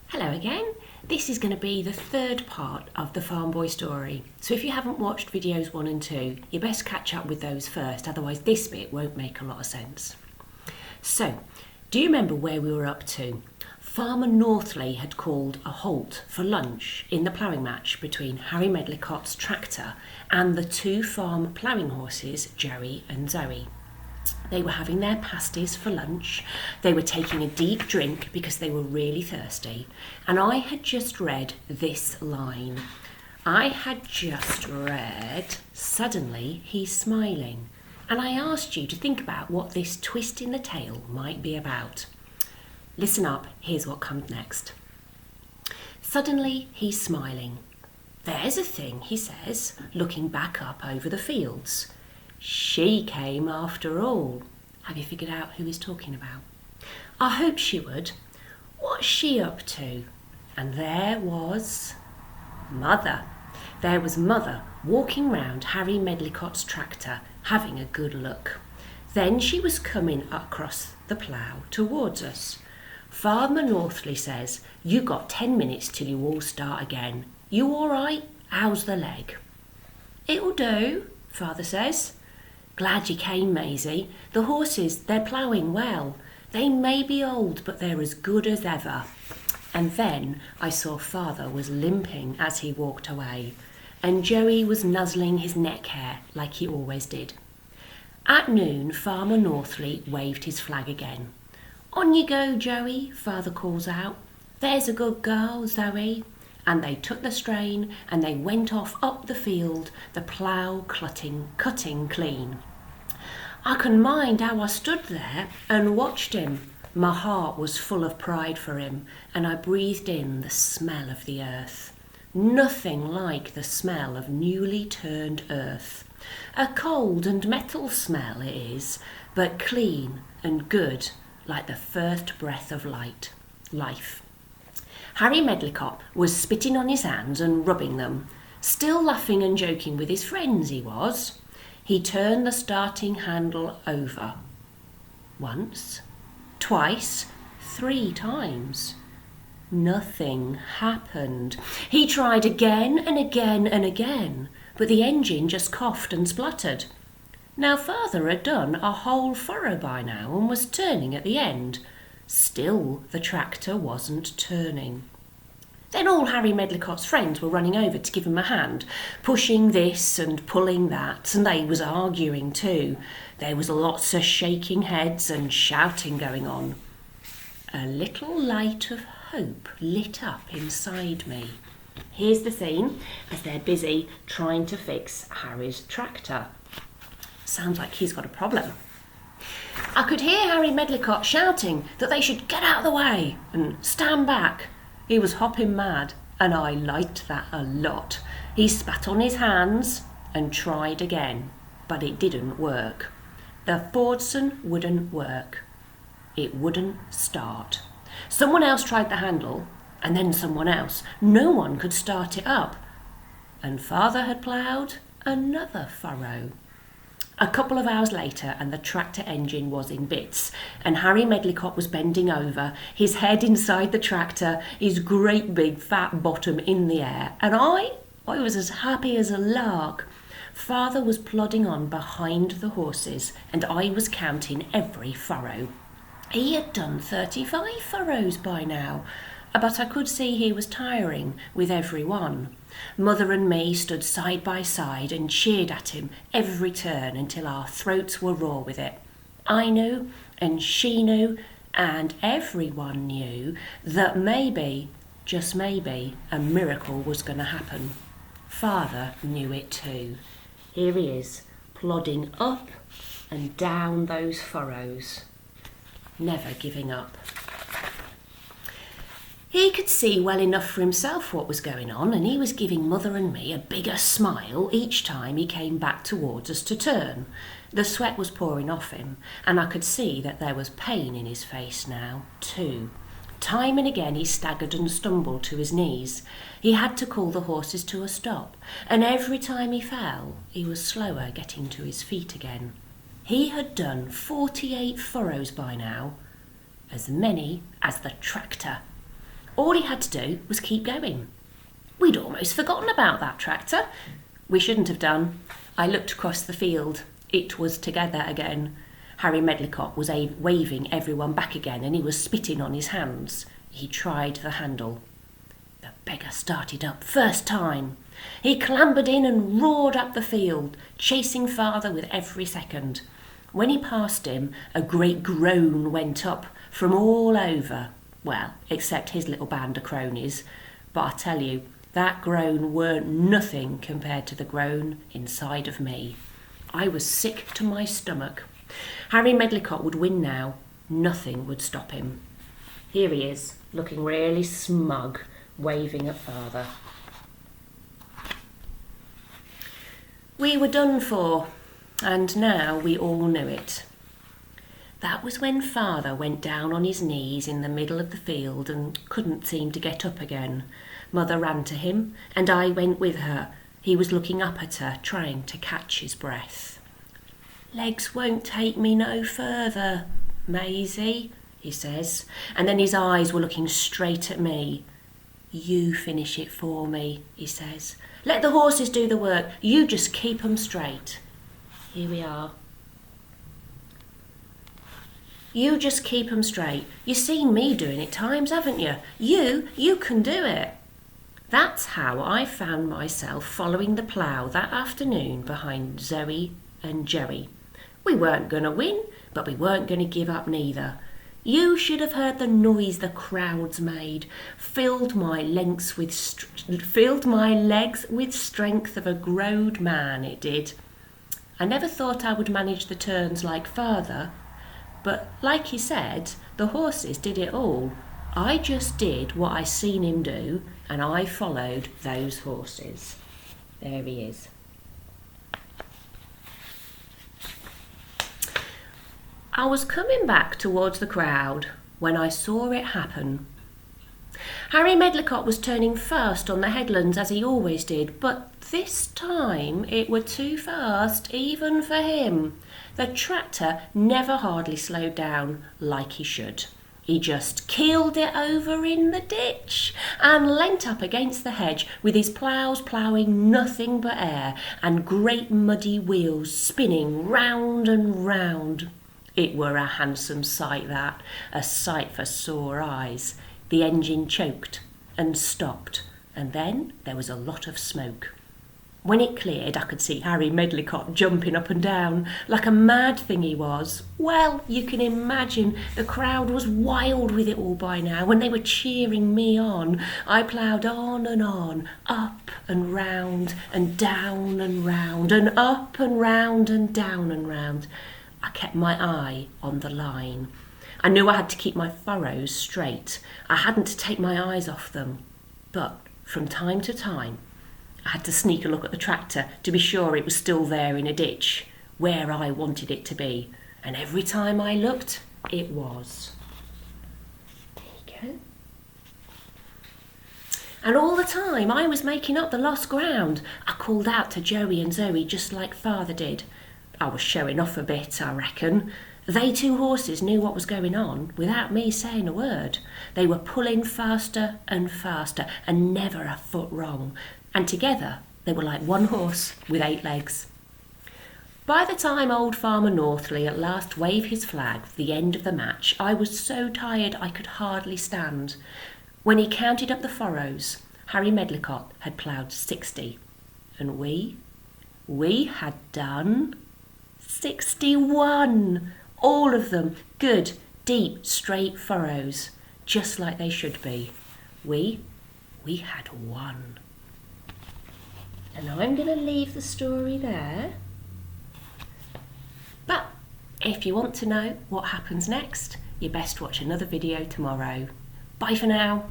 Hello again. This is going to be the third part of the Farm Boy story. So if you haven't watched videos 1 and 2, you best catch up with those first, otherwise this bit won't make a lot of sense. So, do you remember where we were up to? Farmer Northley had called a halt for lunch in the ploughing match between Harry Medlicott's tractor and the 2 farm ploughing horses, Joey and Zoe. They were having their pasties for lunch, they were taking a deep drink because they were really thirsty, and I had just read this line. Suddenly he's smiling, and I asked you to think about what this twist in the tale might be about. Listen up, here's what comes next. Suddenly he's smiling. There's a thing, he says, looking back up over the fields. She came after all. Have you figured out who he's talking about? I hoped she would. What's she up to? And there was Mother. There was Mother walking round Harry Medlicott's tractor, having a good look. Then she was coming across the plough towards us. Farmer Northley says, you got 10 minutes till you all start again. You all right? How's the leg? It'll do, Father says. Glad you came, Maisie. The horses, they're ploughing well. They may be old, but they're as good as ever. And then I saw Father was limping as he walked away, and Joey was nuzzling his neck hair like he always did. At noon, Farmer Northley waved his flag again. On you go, Joey, Father calls out. There's a good girl, Zoe. And they took the strain and they went off up the field, the plough cutting clean. I can mind how I stood there and watched him. My heart was full of pride for him, and I breathed in the smell of the earth. Nothing like the smell of newly turned earth. A cold and metal smell it is, but clean and good, like the first breath of life. Harry Medlicott was spitting on his hands and rubbing them, still laughing and joking with his friends he was. He turned the starting handle over. Once, twice, 3 times. Nothing happened. He tried again and again and again, but the engine just coughed and spluttered. Now Father had done a whole furrow by now and was turning at the end. Still the tractor wasn't turning. Then all Harry Medlicott's friends were running over to give him a hand, pushing this and pulling that, and they was arguing too. There was lots of shaking heads and shouting going on. A little light of hope lit up inside me. Here's the scene as they're busy trying to fix Harry's tractor. Sounds like he's got a problem. I could hear Harry Medlicott shouting that they should get out of the way and stand back. He was hopping mad, and I liked that a lot. He spat on his hands and tried again, but it didn't work. The Fordson wouldn't work. It wouldn't start. Someone else tried the handle, and then someone else. No one could start it up. And Father had ploughed another furrow. A couple of hours later, and the tractor engine was in bits, and Harry Medlicott was bending over, his head inside the tractor, his great big fat bottom in the air, and I was as happy as a lark. Father was plodding on behind the horses, and I was counting every furrow. He had done 35 furrows by now, but I could see he was tiring with every one. Mother and me stood side by side and cheered at him every turn until our throats were raw with it. I knew, and she knew, and everyone knew that maybe, just maybe, a miracle was going to happen. Father knew it too. Here he is, plodding up and down those furrows, never giving up. He could see well enough for himself what was going on, and he was giving Mother and me a bigger smile each time he came back towards us to turn. The sweat was pouring off him, and I could see that there was pain in his face now, too. Time and again he staggered and stumbled to his knees. He had to call the horses to a stop, and every time he fell, he was slower getting to his feet again. He had done 48 furrows by now, as many as the tractor. All he had to do was keep going. We'd almost forgotten about that tractor. We shouldn't have done. I looked across the field. It was together again. Harry Medlicott was waving everyone back again, and he was spitting on his hands. He tried the handle. The beggar started up first time. He clambered in and roared up the field, chasing father with every second. When he passed him, a great groan went up from all over. Well, except his little band of cronies. But I tell you, that groan weren't nothing compared to the groan inside of me. I was sick to my stomach. Harry Medlicott would win now. Nothing would stop him. Here he is, looking really smug, waving at father. We were done for, and now we all knew it. That was when father went down on his knees in the middle of the field and couldn't seem to get up again. Mother ran to him, and I went with her. He was looking up at her, trying to catch his breath. "Legs won't take me no further, Maisie," he says, and then his eyes were looking straight at me. "You finish it for me," he says. "Let the horses do the work. You just keep 'em straight." Here we are. You just keep 'em straight. You've seen me doing it times, haven't you? You can do it. That's how I found myself following the plough that afternoon behind Zoe and Joey. We weren't going to win, but we weren't going to give up neither. You should have heard the noise the crowds made. Filled my legs with strength of a growed man, it did. I never thought I would manage the turns like father, but like he said, the horses did it all. I just did what I seen him do, and I followed those horses. There he is. I was coming back towards the crowd when I saw it happen. Harry Medlicott was turning fast on the headlands as he always did, but this time it were too fast even for him. The tractor never hardly slowed down like he should. He just keeled it over in the ditch and leant up against the hedge with his ploughs ploughing nothing but air and great muddy wheels spinning round and round. It were a handsome sight that, a sight for sore eyes. The engine choked and stopped, and then there was a lot of smoke. When it cleared, I could see Harry Medlicott jumping up and down like a mad thing he was. Well, you can imagine the crowd was wild with it all by now, and they were cheering me on. I ploughed on, up and round and down and round and up and round and down and round. I kept my eye on the line. I knew I had to keep my furrows straight. I hadn't to take my eyes off them. But from time to time, I had to sneak a look at the tractor to be sure it was still there in a ditch, where I wanted it to be. And every time I looked, it was. There you go. And all the time I was making up the lost ground. I called out to Joey and Zoe just like father did. I was showing off a bit, I reckon. They two horses knew what was going on without me saying a word. They were pulling faster and faster and never a foot wrong. And together they were like one horse with 8 legs. By the time old Farmer Northley at last waved his flag for the end of the match, I was so tired I could hardly stand. When he counted up the furrows, Harry Medlicott had ploughed 60. And we had done 61, all of them good, deep, straight furrows, just like they should be. We had won. And I'm going to leave the story there. But if you want to know what happens next, you best watch another video tomorrow. Bye for now.